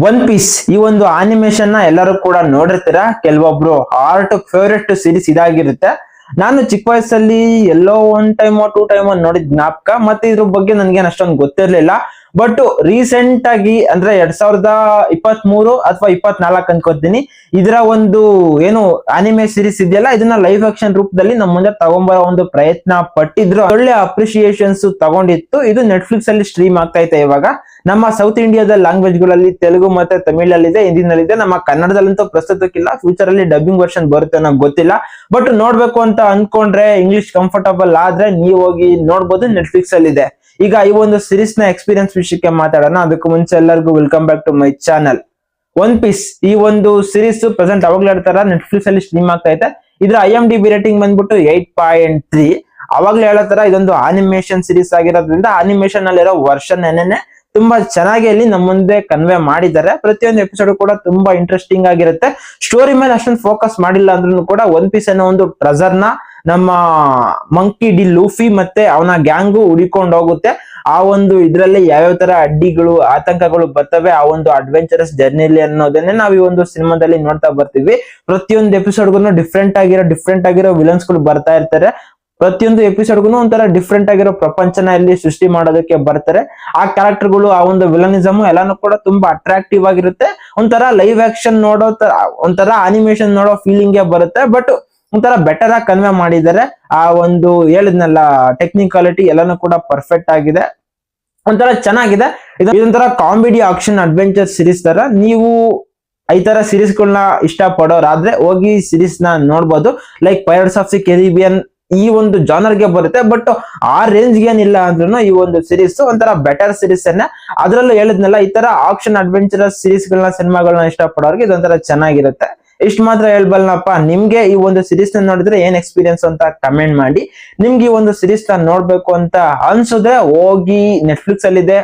One Piece ಈ ಒಂದು animation ನ ಎಲ್ಲರೂ ಕೂಡ ನೋಡಿರ್ತೀರಾ. ಕೆಲವೊಬ್ರು ಫೇವರೆಟ್ ಸೀರೀಸ್ ಇದಾಗಿರುತ್ತೆ. ನಾನು ಚಿಕ್ಕ ವಯಸ್ಸಲ್ಲಿ ಎಲ್ಲೋ ಒನ್ ಟೈಮ್ ಟೂ ಟೈಮ್ ನೋಡಿದ ಜ್ಞಾಪಕ. ಮತ್ತೆ ಇದ್ರ ಬಗ್ಗೆ ನನ್ಗೆ ಅಷ್ಟೊಂದು ಗೊತ್ತಿರ್ಲಿಲ್ಲ. ಬಟ್ ರೀಸೆಂಟ್ ಆಗಿ ಅಂದ್ರೆ 2023 ಅಥವಾ 24 ಅನ್ಕೋತೀನಿ, ಇದರ ಒಂದು ಏನು ಆನಿಮೆ ಸೀರೀಸ್ ಇದೆಯಲ್ಲ, ಇದನ್ನ ಲೈವ್ ಆಕ್ಷನ್ ರೂಪದಲ್ಲಿ ನಮ್ಮ ಮುಂದೆ ತಗೊಂಬರೋ ಒಂದು ಪ್ರಯತ್ನ ಪಟ್ಟಿದ್ರು. ಒಳ್ಳೆ ಅಪ್ರಿಶಿಯೇಷನ್ಸ್ ತಗೊಂಡಿತ್ತು. ಇದು ನೆಟ್ಫ್ಲಿಕ್ಸ್ ಅಲ್ಲಿ ಸ್ಟ್ರೀಮ್ ಆಗ್ತಾ ಇದೆ ಇವಾಗ. ನಮ್ಮ ಸೌತ್ ಇಂಡಿಯಾದ ಲ್ಯಾಂಗ್ವೇಜ್ ಗಳಲ್ಲಿ ತೆಲುಗು ಮತ್ತೆ ತಮಿಳಲ್ಲಿದೆ, ಹಿಂದಿನಲ್ಲಿದೆ. ನಮ್ಮ ಕನ್ನಡದಲ್ಲಂತೂ ಪ್ರಸ್ತುತಕ್ಕಿಲ್ಲ. ಫ್ಯೂಚರ್ ಅಲ್ಲಿ ಡಬ್ಬಿಂಗ್ ವರ್ಷನ್ ಬರುತ್ತೆ ಅನ್ನೋ ಗೊತ್ತಿಲ್ಲ. ಬಟ್ ನೋಡ್ಬೇಕು ಅಂತ ಅನ್ಕೊಂಡ್ರೆ, ಇಂಗ್ಲಿಷ್ ಕಂಫರ್ಟಬಲ್ ಆದ್ರೆ ನೀವು ಹೋಗಿ ನೋಡ್ಬೋದು, ನೆಟ್ಫ್ಲಿಕ್ಸ್ ಅಲ್ಲಿ ಇದೆ. ಈಗ ಈ ಒಂದು ಸೀರೀಸ್ ನ ಎಕ್ಸ್ಪೀರಿಯನ್ಸ್ ವಿಷಯಕ್ಕೆ ಮಾತಾಡೋಣ. ಅದಕ್ಕೂ ಮುಂಚೆ ಎಲ್ಲರಿಗೂ welcome back to my channel. One Piece ಈ ಒಂದು ಸೀರೀಸ್ ಪ್ರೆಸೆಂಟ್ ಅವಾಗ್ಲೇ ಹೇಳ್ತಾರ ನೆಟ್ಫ್ಲಿಕ್ಸ್ ಅಲ್ಲಿ ಸ್ಟ್ರೀಮ್ ಆಗ್ತಾ ಇದೆ. ಇದ್ರ IMDb ರೇಟಿಂಗ್ ಬಂದ್ಬಿಟ್ಟು 8.3. ಅವಾಗ್ಲೇ ಹೇಳತ್ತಾರ ಇದೊಂದು ಆನಿಮೇಷನ್ ಸೀರೀಸ್ ಆಗಿರೋದ್ರಿಂದ ಆನಿಮೇಷನ್ ಅಲ್ಲಿರೋ ವರ್ಷನ್ ಏನೇನೆ ತುಂಬಾ ಚೆನ್ನಾಗಿ ಅಲ್ಲಿ ನಮ್ಮ ಮುಂದೆ ಕನ್ವೆ ಮಾಡಿದ್ದಾರೆ. ಪ್ರತಿಯೊಂದು ಎಪಿಸೋಡ್ ಕೂಡ ತುಂಬಾ ಇಂಟ್ರೆಸ್ಟಿಂಗ್ ಆಗಿರುತ್ತೆ. ಸ್ಟೋರಿ ಮೇಲೆ ಅಷ್ಟೊಂದು ಫೋಕಸ್ ಮಾಡಿಲ್ಲ ಅಂದ್ರೂ ಕೂಡ ಒನ್ ಪೀಸ್ ಅನ್ನೋ ಒಂದು ಟ್ರೆಜರ್ ನ ನಮ್ಮ ಮಂಕಿ ಡಿ ಲೂಫಿ ಮತ್ತೆ ಅವನ ಗ್ಯಾಂಗು ಹುಡಿಕೊಂಡು ಹೋಗುತ್ತೆ. ಆ ಒಂದು ಇದ್ರಲ್ಲಿ ಯಾವ್ಯಾವ ತರ ಅಡ್ಡಿಗಳು ಆತಂಕಗಳು ಬರ್ತವೆ ಆ ಒಂದು ಅಡ್ವೆಂಚರಸ್ ಜರ್ನಿಲಿ ಅನ್ನೋದನ್ನೇ ನಾವು ಈ ಒಂದು ಸಿನಿಮಾದಲ್ಲಿ ನೋಡ್ತಾ ಬರ್ತೀವಿ. ಪ್ರತಿಯೊಂದು ಎಪಿಸೋಡ್ಗೂ ಡಿಫ್ರೆಂಟ್ ಆಗಿರೋ ವಿಲನ್ಸ್ ಗಳು ಬರ್ತಾ ಇರ್ತಾರೆ. ಪ್ರತಿಯೊಂದು ಎಪಿಸೋಡ್ಗೂ ಒಂಥರ ಡಿಫ್ರೆಂಟ್ ಆಗಿರೋ ಪ್ರಪಂಚನ ಇಲ್ಲಿ ಸೃಷ್ಟಿ ಮಾಡೋದಕ್ಕೆ ಬರ್ತಾರೆ. ಆ ಕ್ಯಾರೆಕ್ಟರ್ಗಳು ಆ ಒಂದು ವಿಲನಿಸಮ್ ಎಲ್ಲಾನು ಕೂಡ ತುಂಬಾ ಅಟ್ರಾಕ್ಟಿವ್ ಆಗಿರುತ್ತೆ. ಒಂಥರ ಲೈವ್ ಆಕ್ಷನ್ ನೋಡೋ ತರ, ಒಂಥರ ಅನಿಮೇಷನ್ ನೋಡೋ ಫೀಲಿಂಗ್ ಬರುತ್ತೆ. ಬಟ್ ಒಂಥರ ಬೆಟರ್ ಆಗಿ ಕನ್ವೆ ಮಾಡಿದ್ದಾರೆ. ಆ ಒಂದು ಹೇಳಿದ್ನಲ್ಲ ಟೆಕ್ನಿಕಾಲಿಟಿ ಎಲ್ಲಾನು ಕೂಡ ಪರ್ಫೆಕ್ಟ್ ಆಗಿದೆ. ಒಂಥರ ಚೆನ್ನಾಗಿದೆ. ಇದೊಂಥರ ಕಾಮಿಡಿ ಆಕ್ಷನ್ ಅಡ್ವೆಂಚರ್ ಸೀರೀಸ್ ತರ. ನೀವು ಈ ತರ ಸೀರೀಸ್ ಗಳನ್ನ ಇಷ್ಟ ಪಡೋರಾದ್ರೆ ಹೋಗಿ ಸೀರೀಸ್ ನ ನೋಡ್ಬೋದು. Like pirates of the Caribbean ಈ ಒಂದು ಜಾನರ್ಗೆ ಬರುತ್ತೆ. ಬಟ್ ಆ ರೇಂಜ್ ಏನಿಲ್ಲ ಅಂದ್ರೂ ಈ ಒಂದು ಸೀರೀಸ್ ಒಂಥರ ಬೆಟರ್ ಸೀರೀಸ್ ಅನ್ನ. ಅದ್ರಲ್ಲೂ ಹೇಳಿದ್ನಲ್ಲ, ಈ ತರ ಆಕ್ಷನ್ ಅಡ್ವೆಂಚರಸ್ ಸೀರೀಸ್ ಗಳನ್ನ ಸಿನಿಮಾಗಳನ್ನ ಇಷ್ಟ ಪಡೋರಿಗೆ ಇದೊಂಥರ ಚೆನ್ನಾಗಿರುತ್ತೆ. ಇಷ್ಟು ಮಾತ್ರ ಹೇಳ್ಬಲ್ನಪ್ಪ. ನಿಮ್ಗೆ ಈ ಒಂದು ಸೀರೀಸ್ ನ ನೋಡಿದ್ರೆ ಏನ್ ಎಕ್ಸ್ಪೀರಿಯನ್ಸ್ ಅಂತ ಕಮೆಂಟ್ ಮಾಡಿ. ನಿಮ್ಗೆ ಈ ಒಂದು ಸೀರೀಸ್ ನ ನೋಡ್ಬೇಕು ಅಂತ ಅನ್ಸಿದ್ರೆ ಹೋಗಿ ನೆಟ್ಫ್ಲಿಕ್ಸ್ ಅಲ್ಲಿ ಇದೆ.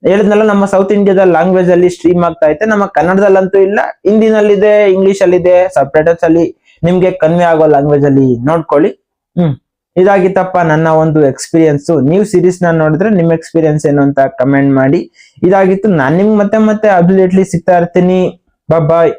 ಹೇಳಿದ್ನಲ್ಲ, ನಮ್ಮ ಸೌತ್ ಇಂಡಿಯಾದ ಲ್ಯಾಂಗ್ವೇಜ್ ಅಲ್ಲಿ ಸ್ಟ್ರೀಮ್ ಆಗ್ತಾ ಐತೆ. ನಮ್ಮ ಕನ್ನಡದಲ್ಲಂತೂ ಇಲ್ಲ, ಹಿಂದಿನಲ್ಲಿದೆ, ಇಂಗ್ಲಿಷ್ ಅಲ್ಲಿ ಇದೆ. ಸಬ್ಟೈಟಲ್ಸ್ ಅಲ್ಲಿ ನಿಮ್ಗೆ ಕನ್ವೆ ಆಗೋ ಲ್ಯಾಂಗ್ವೇಜ್ ಅಲ್ಲಿ ನೋಡ್ಕೊಳ್ಳಿ. ಇದಾಗಿತ್ತಪ್ಪ ನನ್ನ ಒಂದು ಎಕ್ಸ್ಪೀರಿಯನ್ಸ್. ನೀವು ಸೀರೀಸ್ ನ ನೋಡಿದ್ರೆ ನಿಮ್ ಎಕ್ಸ್ಪೀರಿಯನ್ಸ್ ಏನು ಅಂತ ಕಮೆಂಟ್ ಮಾಡಿ. ಇದಾಗಿತ್ತು. ನಾನು ನಿಮ್ಗೆ ಮತ್ತೆ ಅಪ್ಡೇಟ್ಲಿ ಸಿಗ್ತಾ ಇರ್ತೀನಿ. ಬಾಯ್.